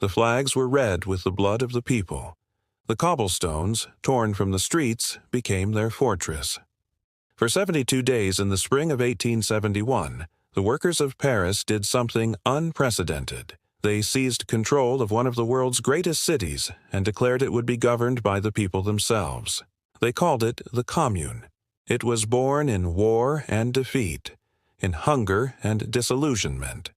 The flags were red with the blood of the people. The cobblestones, torn from the streets, became their fortress. For 72 days in the spring of 1871, the workers of Paris did something unprecedented. They seized control of one of the world's greatest cities and declared it would be governed by the people themselves. They called it the Commune. It was born in war and defeat, in hunger and disillusionment.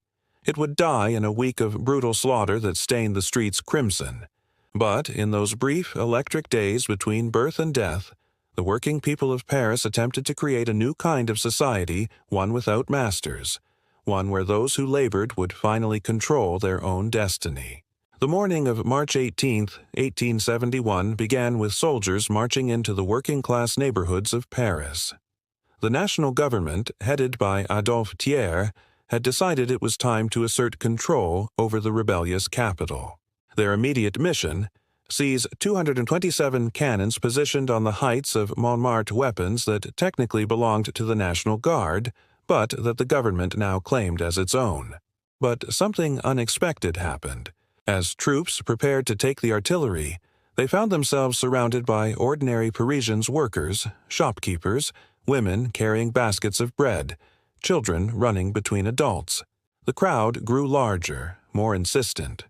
It would die in a week of brutal slaughter that stained the streets crimson. But in those brief electric days between birth and death, the working people of Paris attempted to create a new kind of society, one without masters, one where those who labored would finally control their own destiny. The morning of March 18, 1871 began with soldiers marching into the working-class neighborhoods of Paris. The national government, headed by Adolphe Thiers, had decided it was time to assert control over the rebellious capital. Their immediate mission: seize 227 cannons positioned on the heights of Montmartre, weapons that technically belonged to the National Guard, but that the government now claimed as its own. But something unexpected happened. As troops prepared to take the artillery, they found themselves surrounded by ordinary Parisians, workers, shopkeepers, women carrying baskets of bread, children running between adults. The crowd grew larger, more insistent.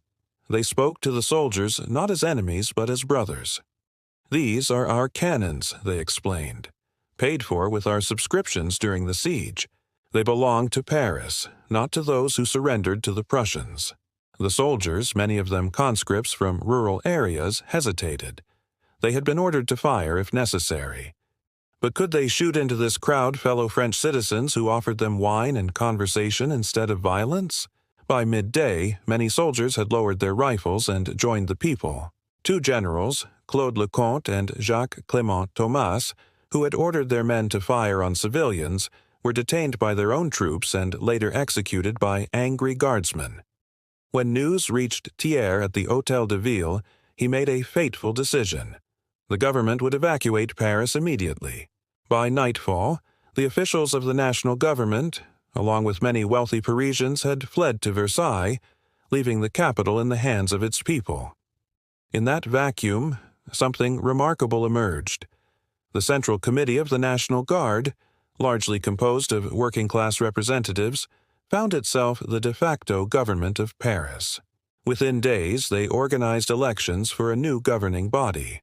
They spoke to the soldiers not as enemies but as brothers. "These are our cannons," they explained, "paid for with our subscriptions during the siege. They belong to Paris, not to those who surrendered to the Prussians." The soldiers, many of them conscripts from rural areas, hesitated. They had been ordered to fire if necessary. But could they shoot into this crowd fellow French citizens who offered them wine and conversation instead of violence? By midday, many soldiers had lowered their rifles and joined the people. Two generals, Claude Leconte and Jacques Clément Thomas, who had ordered their men to fire on civilians, were detained by their own troops and later executed by angry guardsmen. When news reached Thiers at the Hôtel de Ville, he made a fateful decision. The government would evacuate Paris immediately. By nightfall, the officials of the national government, along with many wealthy Parisians, had fled to Versailles, leaving the capital in the hands of its people. In that vacuum, something remarkable emerged. The Central Committee of the National Guard, largely composed of working-class representatives, found itself the de facto government of Paris. Within days, they organized elections for a new governing body.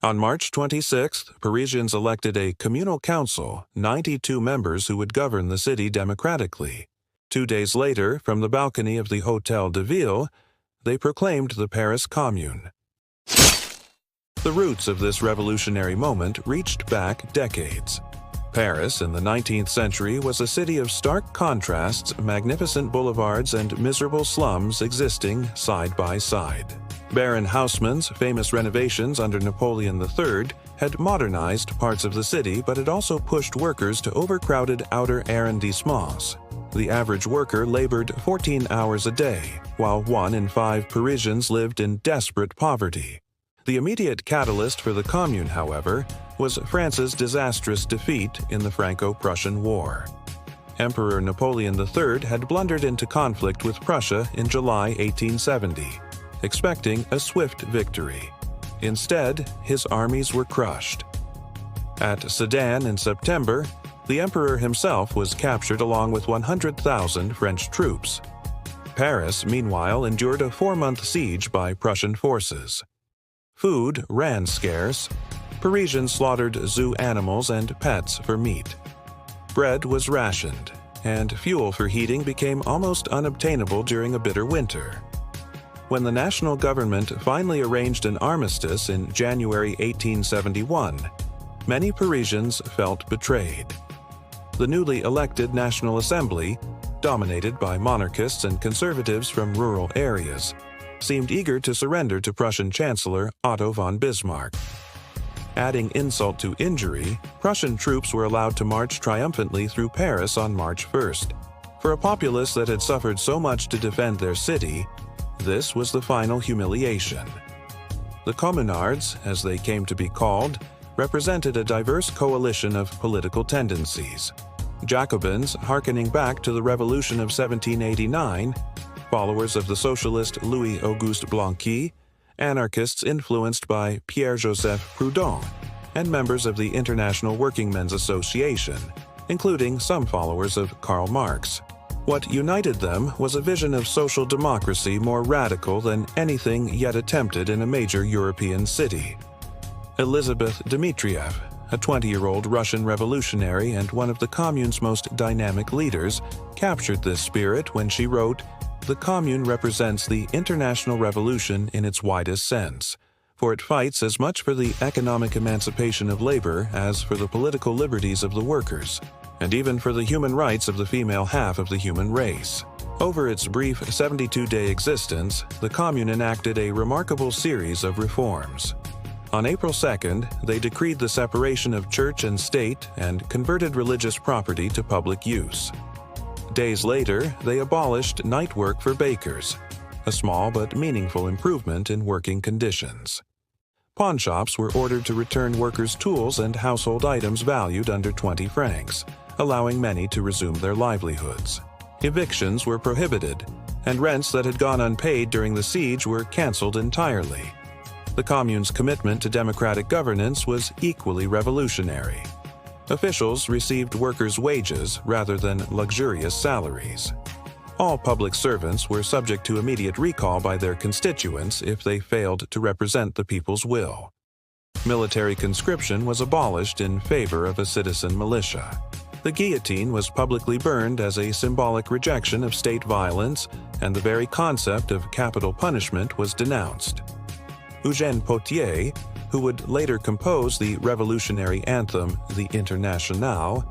On March 26th, Parisians elected a communal council, 92 members who would govern the city democratically. 2 days later, from the balcony of the Hôtel de Ville, they proclaimed the Paris Commune. The roots of this revolutionary moment reached back decades. Paris in the 19th century was a city of stark contrasts, magnificent boulevards and miserable slums existing side by side. Baron Haussmann's famous renovations under Napoleon III had modernized parts of the city, but it also pushed workers to overcrowded outer arrondissements. The average worker labored 14 hours a day, while 1 in 5 Parisians lived in desperate poverty. The immediate catalyst for the Commune, however, was France's disastrous defeat in the Franco-Prussian War. Emperor Napoleon III had blundered into conflict with Prussia in July 1870. Expecting a swift victory. Instead, his armies were crushed. At Sedan in September, the emperor himself was captured along with 100,000 French troops. Paris, meanwhile, endured a 4-month siege by Prussian forces. Food ran scarce. Parisians slaughtered zoo animals and pets for meat. Bread was rationed, and fuel for heating became almost unobtainable during a bitter winter. When the national government finally arranged an armistice in January 1871, many Parisians felt betrayed. The newly elected National Assembly, dominated by monarchists and conservatives from rural areas, seemed eager to surrender to Prussian Chancellor Otto von Bismarck. Adding insult to injury, Prussian troops were allowed to march triumphantly through Paris on March 1st. For a populace that had suffered so much to defend their city, this was the final humiliation. The Communards, as they came to be called, represented a diverse coalition of political tendencies. Jacobins, hearkening back to the Revolution of 1789, followers of the socialist Louis-Auguste Blanqui, anarchists influenced by Pierre-Joseph Proudhon, and members of the International Workingmen's Association, including some followers of Karl Marx. What united them was a vision of social democracy more radical than anything yet attempted in a major European city. Elizabeth Dmitriev, a 20-year-old Russian revolutionary and one of the Commune's most dynamic leaders, captured this spirit when she wrote, "The Commune represents the international revolution in its widest sense, for it fights as much for the economic emancipation of labor as for the political liberties of the workers, and even for the human rights of the female half of the human race." Over its brief 72-day existence, the Commune enacted a remarkable series of reforms. On April 2nd, they decreed the separation of church and state and converted religious property to public use. Days later, they abolished night work for bakers, a small but meaningful improvement in working conditions. Pawnshops were ordered to return workers' tools and household items valued under 20 francs, allowing many to resume their livelihoods. Evictions were prohibited, and rents that had gone unpaid during the siege were cancelled entirely. The Commune's commitment to democratic governance was equally revolutionary. Officials received workers' wages rather than luxurious salaries. All public servants were subject to immediate recall by their constituents if they failed to represent the people's will. Military conscription was abolished in favor of a citizen militia. The guillotine was publicly burned as a symbolic rejection of state violence, and the very concept of capital punishment was denounced. Eugène Potier, who would later compose the revolutionary anthem the Internationale,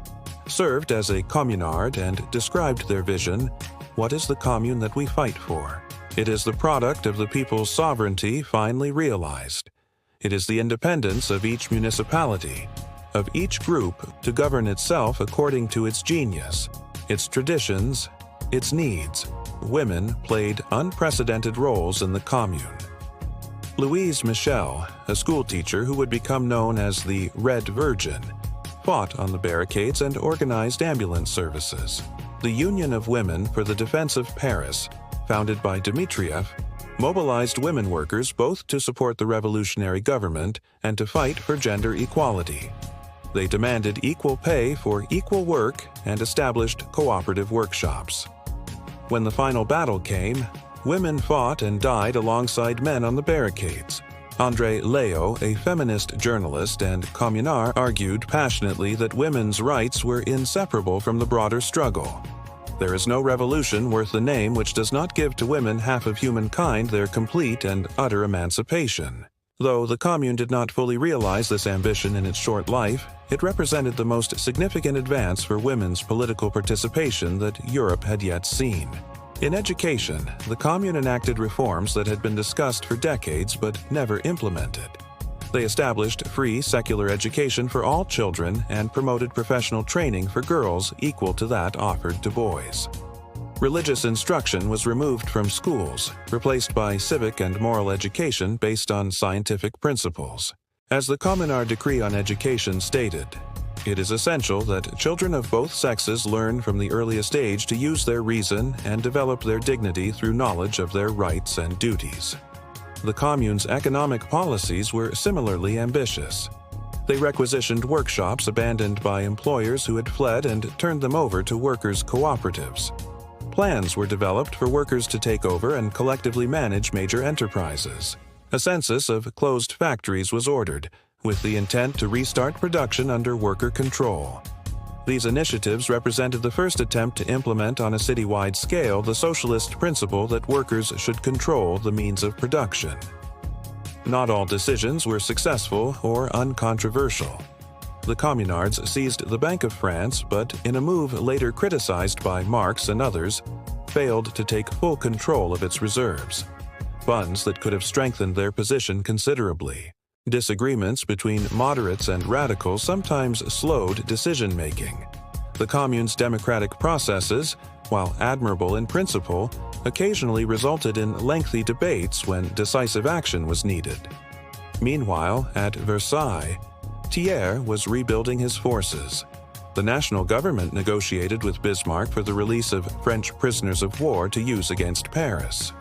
served as a communard and described their vision, "What is the commune that we fight for? It is the product of the people's sovereignty finally realized. It is the independence of each municipality, of each group to govern itself according to its genius, its traditions, its needs." Women played unprecedented roles in the commune. Louise Michel, a schoolteacher who would become known as the Red Virgin, fought on the barricades and organized ambulance services. The Union of Women for the Defense of Paris, founded by Dmitriev, mobilized women workers both to support the revolutionary government and to fight for gender equality. They demanded equal pay for equal work and established cooperative workshops. When the final battle came, women fought and died alongside men on the barricades. André Leo, a feminist journalist and communard, argued passionately that women's rights were inseparable from the broader struggle. There is no revolution worth the name which does not give to women half of humankind their complete and utter emancipation. Though the Commune did not fully realize this ambition in its short life, it represented the most significant advance for women's political participation that Europe had yet seen. In education, the Commune enacted reforms that had been discussed for decades but never implemented. They established free secular education for all children and promoted professional training for girls equal to that offered to boys. Religious instruction was removed from schools, replaced by civic and moral education based on scientific principles. As the Communard Decree on Education stated, "It is essential that children of both sexes learn from the earliest age to use their reason and develop their dignity through knowledge of their rights and duties." The Commune's economic policies were similarly ambitious. They requisitioned workshops abandoned by employers who had fled and turned them over to workers' cooperatives. Plans were developed for workers to take over and collectively manage major enterprises. A census of closed factories was ordered, with the intent to restart production under worker control. These initiatives represented the first attempt to implement on a citywide scale the socialist principle that workers should control the means of production. Not all decisions were successful or uncontroversial. The Communards seized the Bank of France, but in a move later criticized by Marx and others, failed to take full control of its reserves, funds that could have strengthened their position considerably. Disagreements between moderates and radicals sometimes slowed decision-making. The Commune's democratic processes, while admirable in principle, occasionally resulted in lengthy debates when decisive action was needed. Meanwhile, at Versailles, Thiers was rebuilding his forces. The national government negotiated with Bismarck for the release of French prisoners of war to use against Paris.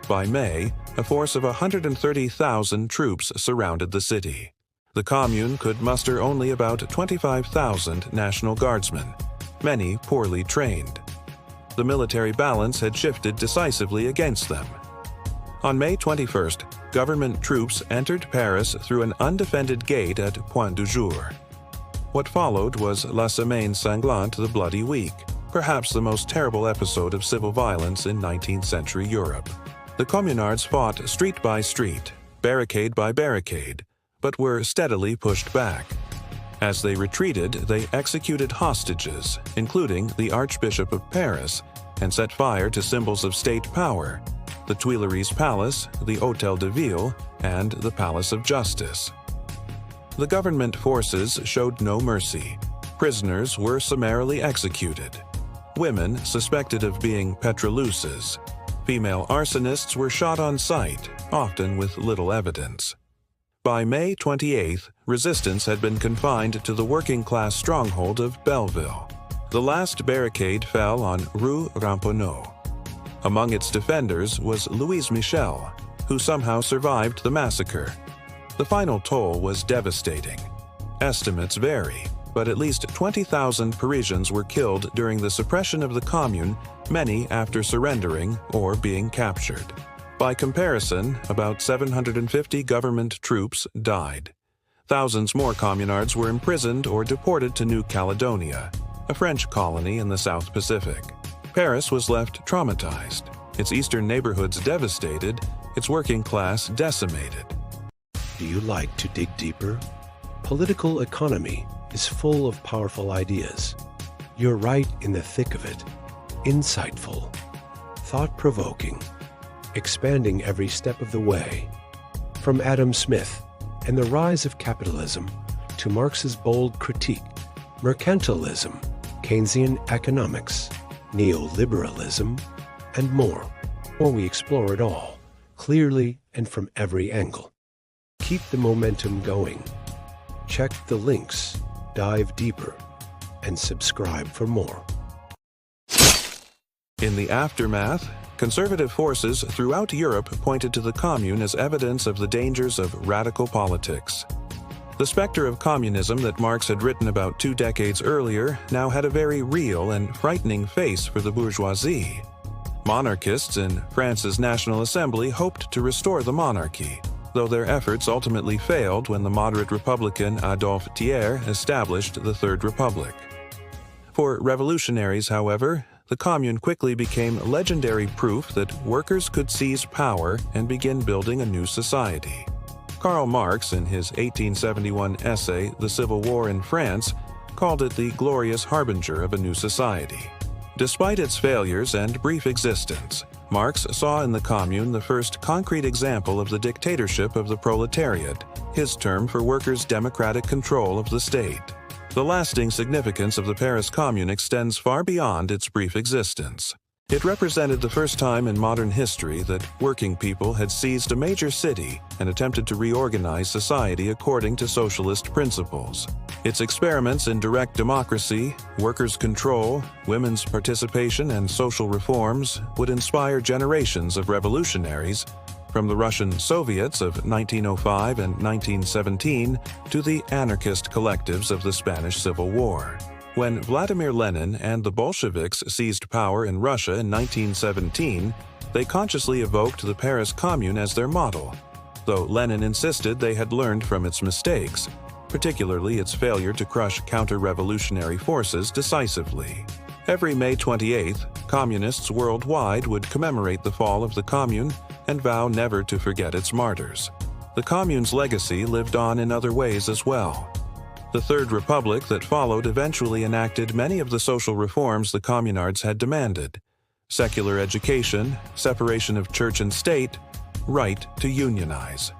By May, a force of 130,000 troops surrounded the city. The Commune could muster only about 25,000 National Guardsmen, many poorly trained. The military balance had shifted decisively against them. On May 21st, government troops entered Paris through an undefended gate at Point du Jour. What followed was La Semaine Sanglante, the Bloody Week, perhaps the most terrible episode of civil violence in 19th century Europe. The communards fought street by street, barricade by barricade, but were steadily pushed back. As they retreated, they executed hostages, including the Archbishop of Paris, and set fire to symbols of state power, the Tuileries Palace, the Hôtel de Ville, and the Palace of Justice. The government forces showed no mercy. Prisoners were summarily executed. Women suspected of being petroluces. Female arsonists were shot on sight, often with little evidence. By May 28th, resistance had been confined to the working-class stronghold of Belleville. The last barricade fell on Rue Ramponneau. Among its defenders was Louise Michel, who somehow survived the massacre. The final toll was devastating. Estimates vary, but at least 20,000 Parisians were killed during the suppression of the Commune, many after surrendering or being captured. By comparison, about 750 government troops died. Thousands more communards were imprisoned or deported to New Caledonia, a French colony in the South Pacific. Paris was left traumatized, its eastern neighborhoods devastated, its working class decimated. Do you like to dig deeper? Political economy is full of powerful ideas. You're right in the thick of it. Insightful, thought-provoking, expanding every step of the way. From Adam Smith and the rise of capitalism to Marx's bold critique, mercantilism, Keynesian economics, neoliberalism, and more. Or we explore it all, clearly and from every angle. Keep the momentum going. Check the links, dive deeper, and subscribe for more. In the aftermath, conservative forces throughout Europe pointed to the Commune as evidence of the dangers of radical politics. The specter of communism that Marx had written about 2 decades earlier now had a very real and frightening face for the bourgeoisie. Monarchists in France's National Assembly hoped to restore the monarchy, though their efforts ultimately failed when the moderate Republican Adolphe Thiers established the Third Republic. For revolutionaries, however, the Commune quickly became legendary proof that workers could seize power and begin building a new society. Karl Marx, in his 1871 essay, The Civil War in France, called it the glorious harbinger of a new society. Despite its failures and brief existence, Marx saw in the Commune the first concrete example of the dictatorship of the proletariat, his term for workers' democratic control of the state. The lasting significance of the Paris Commune extends far beyond its brief existence. It represented the first time in modern history that working people had seized a major city and attempted to reorganize society according to socialist principles. Its experiments in direct democracy, workers' control, women's participation, and social reforms would inspire generations of revolutionaries, from the Russian Soviets of 1905 and 1917 to the anarchist collectives of the Spanish Civil War. When Vladimir Lenin and the Bolsheviks seized power in Russia in 1917, they consciously evoked the Paris Commune as their model, though Lenin insisted they had learned from its mistakes, particularly its failure to crush counter-revolutionary forces decisively. Every May 28th, communists worldwide would commemorate the fall of the Commune and vow never to forget its martyrs. The Commune's legacy lived on in other ways as well. The Third Republic that followed eventually enacted many of the social reforms the communards had demanded: secular education, separation of church and state, right to unionize.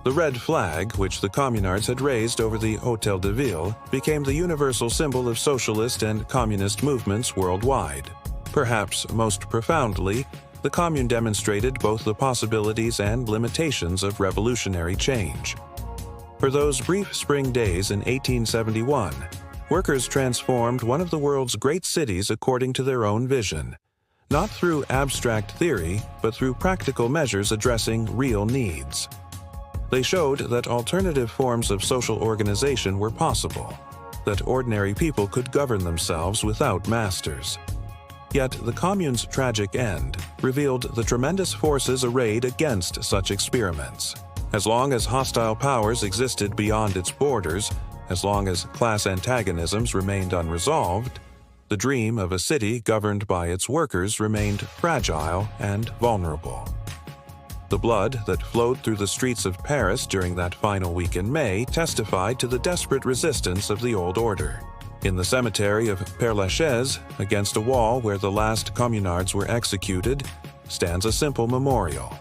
The red flag, which the communards had raised over the Hôtel de Ville, became the universal symbol of socialist and communist movements worldwide. Perhaps most profoundly, the Commune demonstrated both the possibilities and limitations of revolutionary change. For those brief spring days in 1871, workers transformed one of the world's great cities according to their own vision, not through abstract theory, but through practical measures addressing real needs. They showed that alternative forms of social organization were possible, that ordinary people could govern themselves without masters. Yet the Commune's tragic end revealed the tremendous forces arrayed against such experiments. As long as hostile powers existed beyond its borders, as long as class antagonisms remained unresolved, the dream of a city governed by its workers remained fragile and vulnerable. The blood that flowed through the streets of Paris during that final week in May testified to the desperate resistance of the old order. In the cemetery of Père Lachaise, against a wall where the last communards were executed, stands a simple memorial.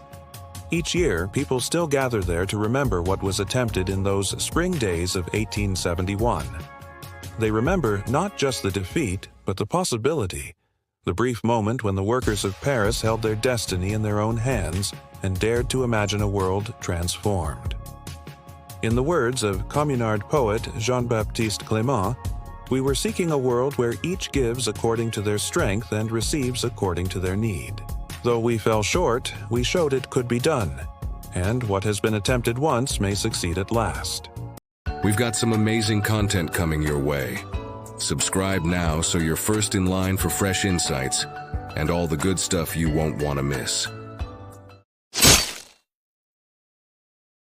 Each year, people still gather there to remember what was attempted in those spring days of 1871. They remember not just the defeat, but the possibility, the brief moment when the workers of Paris held their destiny in their own hands and dared to imagine a world transformed. In the words of communard poet Jean-Baptiste Clément, we were seeking a world where each gives according to their strength and receives according to their need. Though we fell short, we showed it could be done, and what has been attempted once may succeed at last. We've got some amazing content coming your way. Subscribe now so you're first in line for fresh insights and all the good stuff you won't want to miss.